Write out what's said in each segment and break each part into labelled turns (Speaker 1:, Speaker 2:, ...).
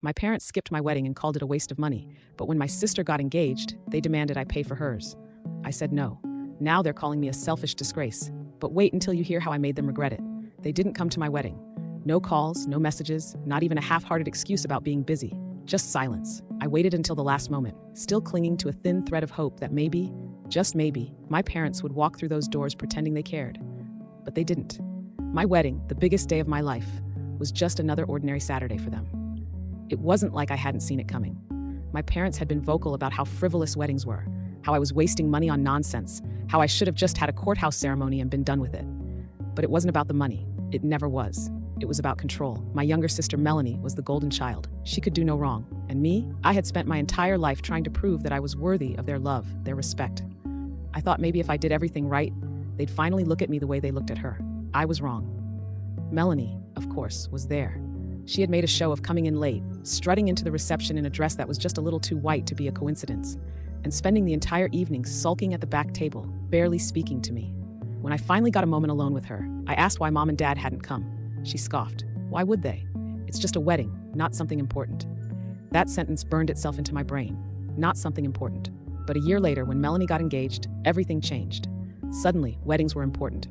Speaker 1: My parents skipped my wedding and called it a waste of money, but when my sister got engaged, they demanded I pay for hers. I said no. Now they're calling me a selfish disgrace. But wait until you hear how I made them regret it. They didn't come to my wedding. No calls, no messages, not even a half-hearted excuse about being busy. Just silence. I waited until the last moment, still clinging to a thin thread of hope that maybe, just maybe, my parents would walk through those doors pretending they cared. But they didn't. My wedding, the biggest day of my life, was just another ordinary Saturday for them. It wasn't like I hadn't seen it coming. My parents had been vocal about how frivolous weddings were, how I was wasting money on nonsense, how I should have just had a courthouse ceremony and been done with it. But it wasn't about the money. It never was. It was about control. My younger sister Melanie was the golden child. She could do no wrong. And me, I had spent my entire life trying to prove that I was worthy of their love, their respect. I thought maybe if I did everything right, they'd finally look at me the way they looked at her. I was wrong. Melanie, of course, was there. She had made a show of coming in late, strutting into the reception in a dress that was just a little too white to be a coincidence, and spending the entire evening sulking at the back table, barely speaking to me. When I finally got a moment alone with her, I asked why Mom and Dad hadn't come. She scoffed. Why would they? It's just a wedding, not something important. That sentence burned itself into my brain. Not something important. But a year later, when Melanie got engaged, everything changed. Suddenly, weddings were important.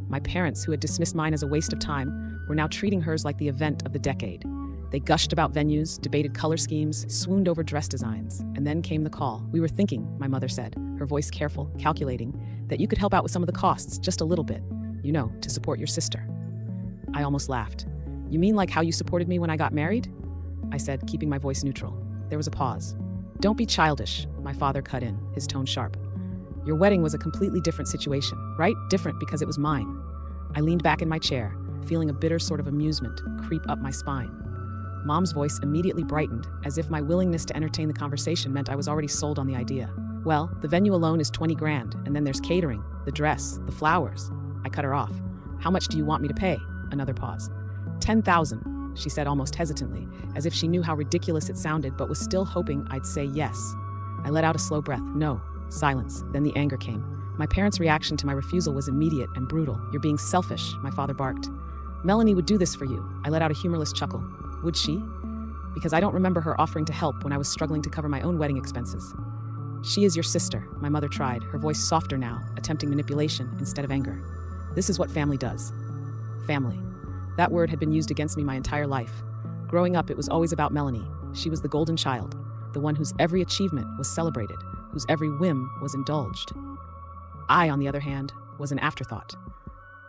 Speaker 1: My parents, who had dismissed mine as a waste of time, were now treating hers like the event of the decade. They gushed about venues, debated color schemes, swooned over dress designs. And then came the call. We were thinking, my mother said, her voice careful, calculating, that you could help out with some of the costs, just a little bit, to support your sister. I almost laughed. You mean like how you supported me when I got married? I said, keeping my voice neutral. There was a pause. Don't be childish, my father cut in, his tone sharp. Your wedding was a completely different situation, right? Different because it was mine. I leaned back in my chair, feeling a bitter sort of amusement creep up my spine. Mom's voice immediately brightened, as if my willingness to entertain the conversation meant I was already sold on the idea. Well, the venue alone is 20 grand, and then there's catering, the dress, the flowers. I cut her off. How much do you want me to pay? Another pause. 10,000, she said almost hesitantly, as if she knew how ridiculous it sounded but was still hoping I'd say yes. I let out a slow breath. No. Silence. Then the anger came. My parents' reaction to my refusal was immediate and brutal. You're being selfish, my father barked. Melanie would do this for you. I let out a humorless chuckle. Would she? Because I don't remember her offering to help when I was struggling to cover my own wedding expenses. She is your sister, my mother tried, her voice softer now, attempting manipulation instead of anger. This is what family does. Family. That word had been used against me my entire life. Growing up, it was always about Melanie. She was the golden child, the one whose every achievement was celebrated, whose every whim was indulged. I, on the other hand, was an afterthought.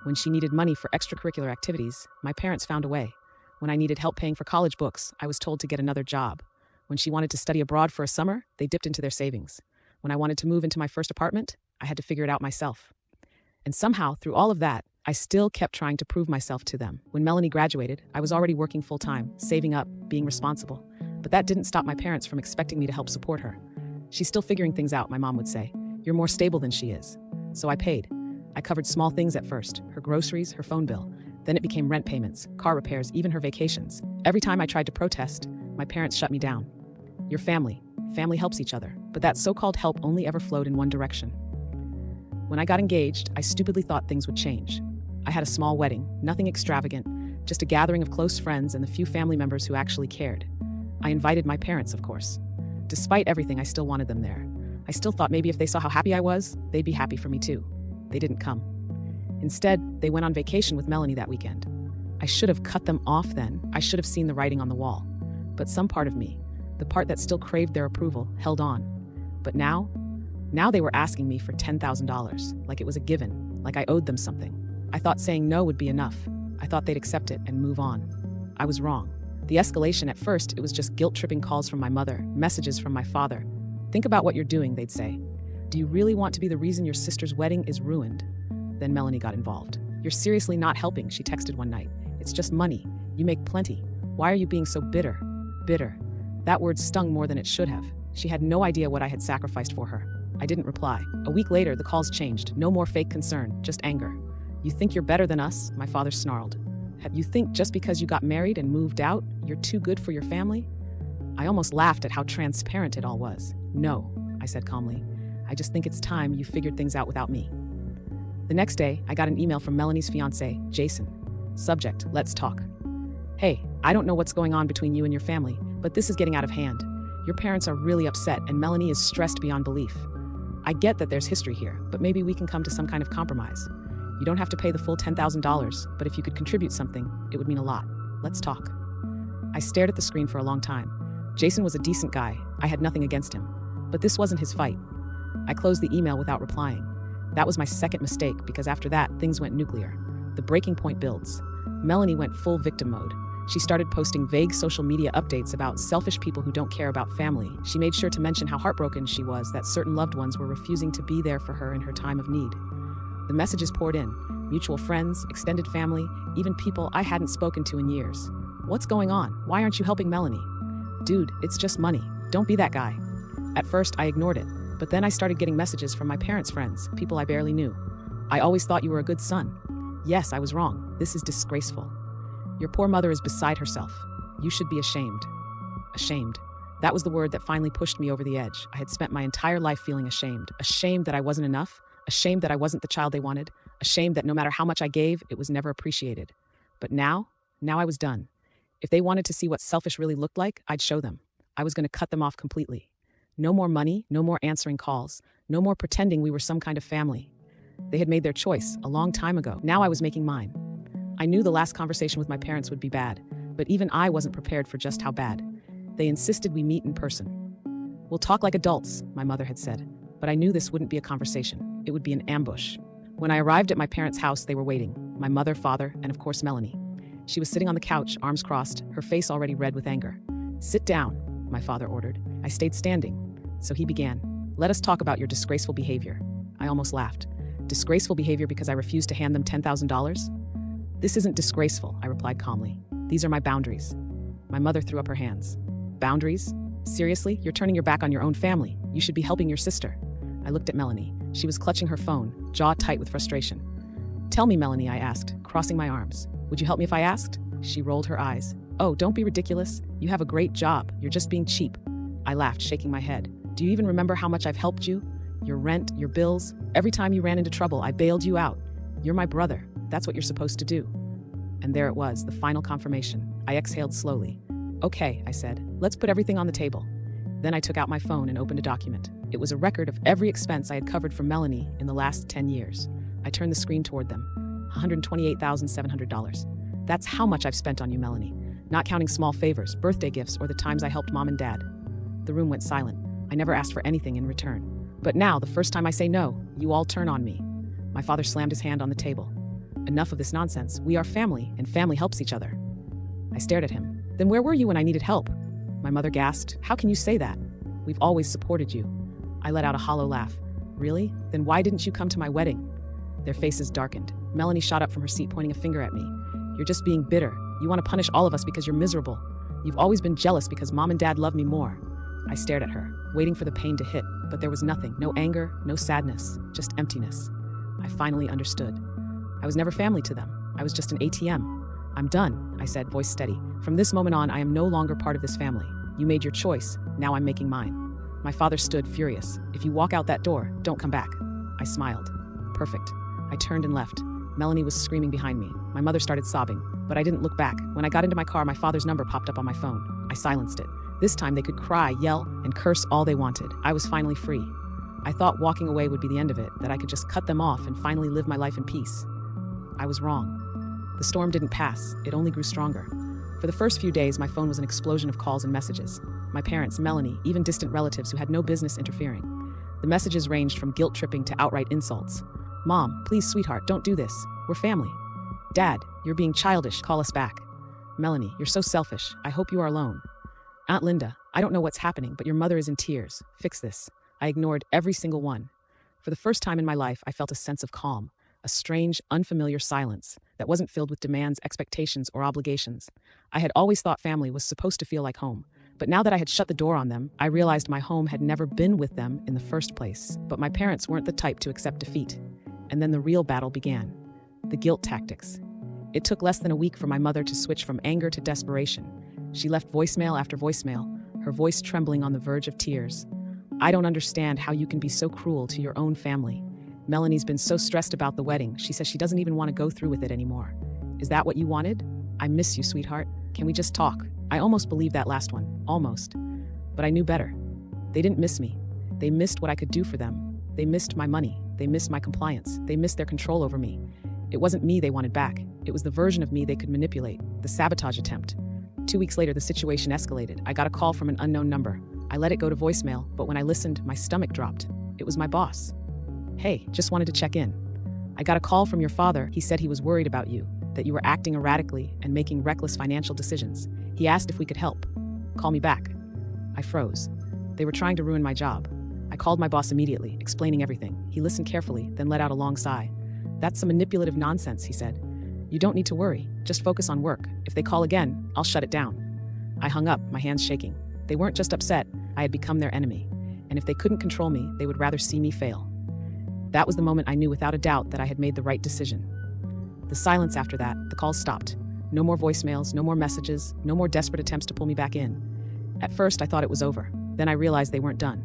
Speaker 1: When she needed money for extracurricular activities, my parents found a way. When I needed help paying for college books, I was told to get another job. When she wanted to study abroad for a summer, they dipped into their savings. When I wanted to move into my first apartment, I had to figure it out myself. And somehow, through all of that, I still kept trying to prove myself to them. When Melanie graduated, I was already working full-time, saving up, being responsible. But that didn't stop my parents from expecting me to help support her. She's still figuring things out, my mom would say. You're more stable than she is. So I paid. I covered small things at first, her groceries, her phone bill. Then it became rent payments, car repairs, even her vacations. Every time I tried to protest, my parents shut me down. You're family. Family helps each other. But that so-called help only ever flowed in one direction. When I got engaged, I stupidly thought things would change. I had a small wedding, nothing extravagant, just a gathering of close friends and the few family members who actually cared. I invited my parents, of course. Despite everything, I still wanted them there. I still thought maybe if they saw how happy I was, they'd be happy for me too. They didn't come. Instead, they went on vacation with Melanie that weekend. I should have cut them off then. I should have seen the writing on the wall. But some part of me, the part that still craved their approval, held on. But now they were asking me for $10,000, like it was a given, like I owed them something. I thought saying no would be enough. I thought they'd accept it and move on. I was wrong. The escalation at first, it was just guilt-tripping calls from my mother, messages from my father. Think about what you're doing, they'd say. Do you really want to be the reason your sister's wedding is ruined? Then Melanie got involved. You're seriously not helping, she texted one night. It's just money. You make plenty. Why are you being so bitter? Bitter. That word stung more than it should have. She had no idea what I had sacrificed for her. I didn't reply. A week later, the calls changed. No more fake concern, just anger. You think you're better than us? My father snarled. You think just because you got married and moved out, you're too good for your family? I almost laughed at how transparent it all was. No, I said calmly. I just think it's time you figured things out without me. The next day, I got an email from Melanie's fiancé, Jason. Subject, let's talk. Hey, I don't know what's going on between you and your family, But this is getting out of hand. Your parents are really upset and Melanie is stressed beyond belief. I get that there's history here, but maybe we can come to some kind of compromise. You don't have to pay the full $10,000, but if you could contribute something, it would mean a lot. Let's talk. I stared at the screen for a long time. Jason was a decent guy. I had nothing against him. But this wasn't his fight. I closed the email without replying. That was my second mistake because after that, things went nuclear. The breaking point builds. Melanie went full victim mode. She started posting vague social media updates about selfish people who don't care about family. She made sure to mention how heartbroken she was that certain loved ones were refusing to be there for her in her time of need. The messages poured in. Mutual friends, extended family, even people I hadn't spoken to in years. What's going on? Why aren't you helping Melanie? Dude, it's just money. Don't be that guy. At first, I ignored it. But then I started getting messages from my parents' friends, people I barely knew. I always thought you were a good son. Yes, I was wrong. This is disgraceful. Your poor mother is beside herself. You should be ashamed. Ashamed. That was the word that finally pushed me over the edge. I had spent my entire life feeling ashamed. Ashamed that I wasn't enough. Ashamed that I wasn't the child they wanted. Ashamed that no matter how much I gave, it was never appreciated. But now I was done. If they wanted to see what selfish really looked like, I'd show them. I was going to cut them off completely. No more money, no more answering calls, no more pretending we were some kind of family. They had made their choice a long time ago. Now I was making mine. I knew the last conversation with my parents would be bad, but even I wasn't prepared for just how bad. They insisted we meet in person. We'll talk like adults, my mother had said, but I knew this wouldn't be a conversation. It would be an ambush. When I arrived at my parents' house, they were waiting. My mother, father, and of course Melanie. She was sitting on the couch, arms crossed, her face already red with anger. "Sit down," my father ordered. I stayed standing. So he began. "Let us talk about your disgraceful behavior." I almost laughed. Disgraceful behavior because I refused to hand them $10,000? "This isn't disgraceful," I replied calmly. "These are my boundaries." My mother threw up her hands. "Boundaries? Seriously? You're turning your back on your own family. You should be helping your sister." I looked at Melanie. She was clutching her phone, jaw tight with frustration. "Tell me, Melanie," I asked, crossing my arms. "Would you help me if I asked?" She rolled her eyes. "Oh, don't be ridiculous. You have a great job. You're just being cheap." I laughed, shaking my head. "Do you even remember how much I've helped you? Your rent, your bills. Every time you ran into trouble, I bailed you out. You're my brother. That's what you're supposed to do." And there it was, the final confirmation. I exhaled slowly. "Okay," I said. "Let's put everything on the table." Then I took out my phone and opened a document. It was a record of every expense I had covered for Melanie in the last 10 years. I turned the screen toward them. $128,700. That's how much I've spent on you, Melanie. Not counting small favors, birthday gifts, or the times I helped mom and dad. The room went silent. I never asked for anything in return. But now, the first time I say no, you all turn on me. My father slammed his hand on the table. "Enough of this nonsense. We are family, and family helps each other." I stared at him. "Then where were you when I needed help?" My mother gasped. "How can you say that? We've always supported you." I let out a hollow laugh. "Really? Then why didn't you come to my wedding?" Their faces darkened. Melanie shot up from her seat, pointing a finger at me. "You're just being bitter. You want to punish all of us because you're miserable. You've always been jealous because mom and dad love me more." I stared at her, waiting for the pain to hit, but there was nothing. No anger, no sadness, just emptiness. I finally understood. I was never family to them. I was just an ATM. "I'm done," I said, voice steady. "From this moment on, I am no longer part of this family. You made your choice. Now I'm making mine." My father stood furious. "If you walk out that door, don't come back." I smiled. Perfect. I turned and left. Melanie was screaming behind me. My mother started sobbing, but I didn't look back. When I got into my car, my father's number popped up on my phone. I silenced it. This time they could cry, yell, and curse all they wanted. I was finally free. I thought walking away would be the end of it, that I could just cut them off and finally live my life in peace. I was wrong. The storm didn't pass. It only grew stronger. For the first few days, my phone was an explosion of calls and messages. My parents, Melanie, even distant relatives who had no business interfering. The messages ranged from guilt-tripping to outright insults. "Mom, please, sweetheart, don't do this. We're family." "Dad, you're being childish. Call us back." "Melanie, you're so selfish. I hope you are alone." "Aunt Linda, I don't know what's happening, but your mother is in tears. Fix this." I ignored every single one. For the first time in my life, I felt a sense of calm, a strange, unfamiliar silence that wasn't filled with demands, expectations, or obligations. I had always thought family was supposed to feel like home, but now that I had shut the door on them, I realized my home had never been with them in the first place. But my parents weren't the type to accept defeat. And then the real battle began. The guilt tactics. It took less than a week for my mother to switch from anger to desperation. She left voicemail after voicemail, her voice trembling on the verge of tears. "I don't understand how you can be so cruel to your own family. Melanie's been so stressed about the wedding, she says she doesn't even want to go through with it anymore. Is that what you wanted? I miss you, sweetheart. Can we just talk? I almost believed that last one, almost. But I knew better. They didn't miss me. They missed what I could do for them. They missed my money. They missed my compliance. They missed their control over me. It wasn't me they wanted back. It was the version of me they could manipulate, the sabotage attempt. 2 weeks later, the situation escalated. I got a call from an unknown number. I let it go to voicemail, but when I listened, my stomach dropped. It was my boss. "Hey, just wanted to check in. I got a call from your father. He said he was worried about you, that you were acting erratically and making reckless financial decisions. He asked if we could help. Call me back." I froze. They were trying to ruin my job. I called my boss immediately, explaining everything. He listened carefully, then let out a long sigh. "That's some manipulative nonsense," he said. "You don't need to worry. Just focus on work. If they call again, I'll shut it down." I hung up, my hands shaking. They weren't just upset. I had become their enemy. And if they couldn't control me, they would rather see me fail. That was the moment I knew without a doubt that I had made the right decision. The silence after that, the calls stopped. No more voicemails, no more messages, no more desperate attempts to pull me back in. At first, I thought it was over. Then I realized they weren't done.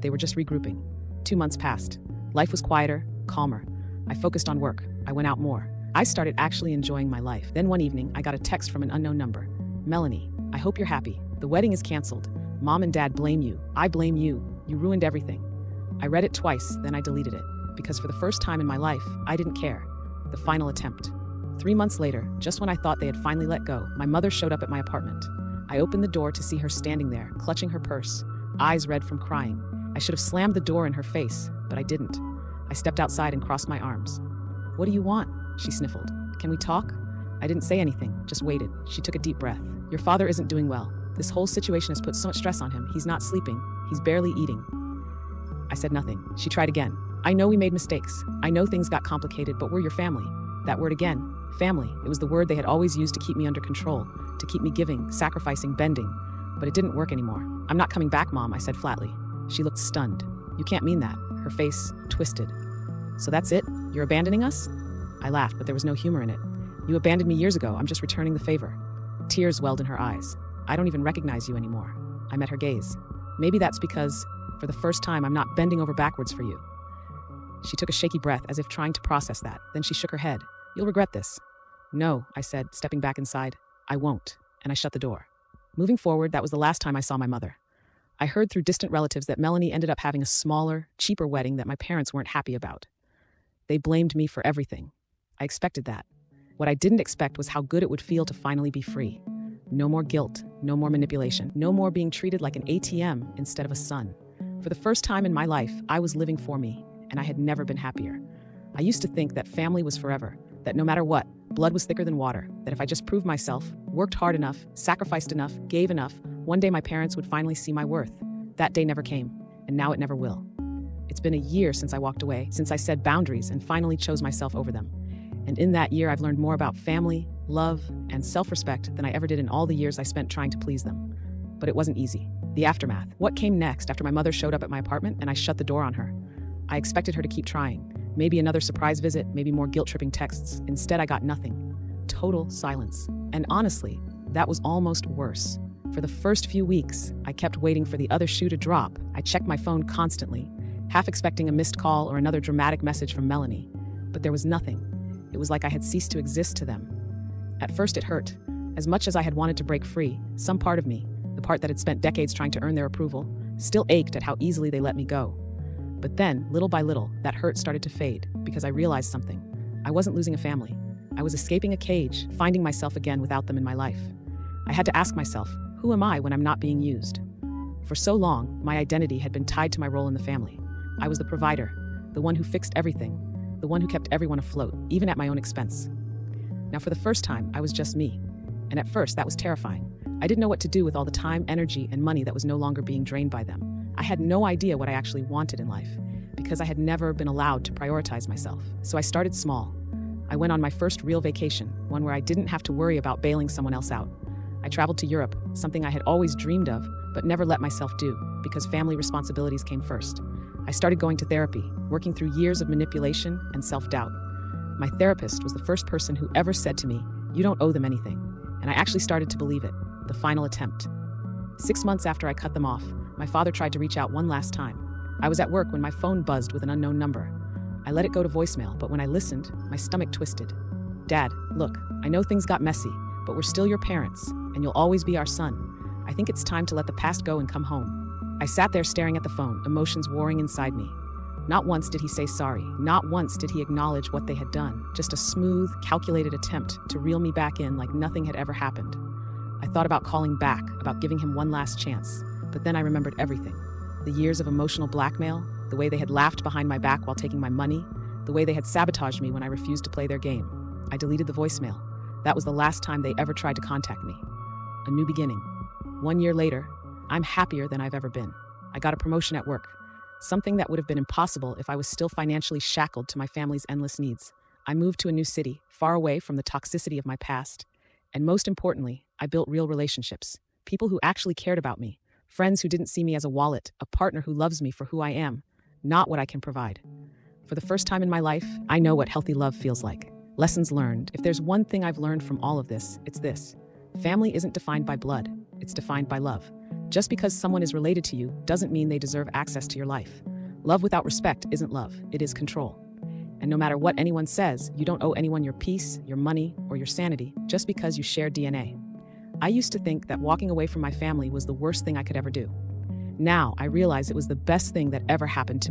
Speaker 1: They were just regrouping. 2 months passed. Life was quieter, calmer. I focused on work. I went out more. I started actually enjoying my life. Then one evening, I got a text from an unknown number. "Melanie, I hope you're happy. The wedding is canceled. Mom and Dad blame you. I blame you. You ruined everything." I read it twice, then I deleted it. Because for the first time in my life, I didn't care. The final attempt. 3 months later, just when I thought they had finally let go, my mother showed up at my apartment. I opened the door to see her standing there, clutching her purse, eyes red from crying. I should have slammed the door in her face, but I didn't. I stepped outside and crossed my arms. "What do you want?" she sniffled. "Can we talk?" I didn't say anything, just waited. She took a deep breath. "Your father isn't doing well. This whole situation has put so much stress on him. He's not sleeping. He's barely eating." I said nothing. She tried again. "I know we made mistakes. I know things got complicated, but we're your family." That word again. Family. It was the word they had always used to keep me under control, to keep me giving, sacrificing, bending. But it didn't work anymore. "I'm not coming back, Mom," I said flatly. She looked stunned. "You can't mean that." Her face twisted. "So that's it? You're abandoning us?" I laughed, but there was no humor in it. "You abandoned me years ago. I'm just returning the favor." Tears welled in her eyes. "I don't even recognize you anymore." I met her gaze. "Maybe that's because, for the first time, I'm not bending over backwards for you." She took a shaky breath as if trying to process that. Then she shook her head. "You'll regret this." "No," I said, stepping back inside. "I won't." And I shut the door. Moving forward, that was the last time I saw my mother. I heard through distant relatives that Melanie ended up having a smaller, cheaper wedding that my parents weren't happy about. They blamed me for everything. I expected that. What I didn't expect was how good it would feel to finally be free. No more guilt, no more manipulation, no more being treated like an ATM instead of a son. For the first time in my life, I was living for me, and I had never been happier. I used to think that family was forever, that no matter what, blood was thicker than water, that if I just proved myself, worked hard enough, sacrificed enough, gave enough, one day my parents would finally see my worth. That day never came, and now it never will. It's been a year since I walked away, since I set boundaries and finally chose myself over them. And in that year, I've learned more about family, love, and self-respect than I ever did in all the years I spent trying to please them. But it wasn't easy. The aftermath. What came next after my mother showed up at my apartment and I shut the door on her? I expected her to keep trying. Maybe another surprise visit, maybe more guilt-tripping texts. Instead, I got nothing. Total silence. And honestly, that was almost worse. For the first few weeks, I kept waiting for the other shoe to drop. I checked my phone constantly, half expecting a missed call or another dramatic message from Melanie. But there was nothing. It was like I had ceased to exist to them. At first it hurt. As much as I had wanted to break free, some part of me, the part that had spent decades trying to earn their approval, still ached at how easily they let me go. But then, little by little, that hurt started to fade because I realized something. I wasn't losing a family. I was escaping a cage, finding myself again without them in my life. I had to ask myself, who am I when I'm not being used? For so long, my identity had been tied to my role in the family. I was the provider, the one who fixed everything, the one who kept everyone afloat, even at my own expense. Now, for the first time, I was just me. And at first, that was terrifying. I didn't know what to do with all the time, energy, and money that was no longer being drained by them. I had no idea what I actually wanted in life, because I had never been allowed to prioritize myself. So I started small. I went on my first real vacation, one where I didn't have to worry about bailing someone else out. I traveled to Europe, something I had always dreamed of, but never let myself do, because family responsibilities came first. I started going to therapy, working through years of manipulation and self-doubt. My therapist was the first person who ever said to me, "You don't owe them anything." And I actually started to believe it. The final attempt. 6 months after I cut them off, my father tried to reach out one last time. I was at work when my phone buzzed with an unknown number. I let it go to voicemail, but when I listened, my stomach twisted. "Dad, look, I know things got messy, but we're still your parents. and you'll always be our son. I think it's time to let the past go and come home." I sat there staring at the phone, emotions warring inside me. Not once did he say sorry. Not once did he acknowledge what they had done. Just a smooth, calculated attempt to reel me back in like nothing had ever happened. I thought about calling back, about giving him one last chance. But then I remembered everything. The years of emotional blackmail, the way they had laughed behind my back while taking my money, the way they had sabotaged me when I refused to play their game. I deleted the voicemail. That was the last time they ever tried to contact me. A new beginning. 1 year later, I'm happier than I've ever been. I got a promotion at work. Something that would have been impossible if I was still financially shackled to my family's endless needs. I moved to a new city, far away from the toxicity of my past. And most importantly, I built real relationships. People who actually cared about me. Friends who didn't see me as a wallet, a partner who loves me for who I am, not what I can provide. For the first time in my life, I know what healthy love feels like. Lessons learned. If there's one thing I've learned from all of this, it's this. Family isn't defined by blood. It's defined by love. Just because someone is related to you doesn't mean they deserve access to your life. Love without respect isn't love. It is control. And no matter what anyone says, you don't owe anyone your peace, your money, or your sanity just because you share DNA. I used to think that walking away from my family was the worst thing I could ever do. Now I realize it was the best thing that ever happened to me.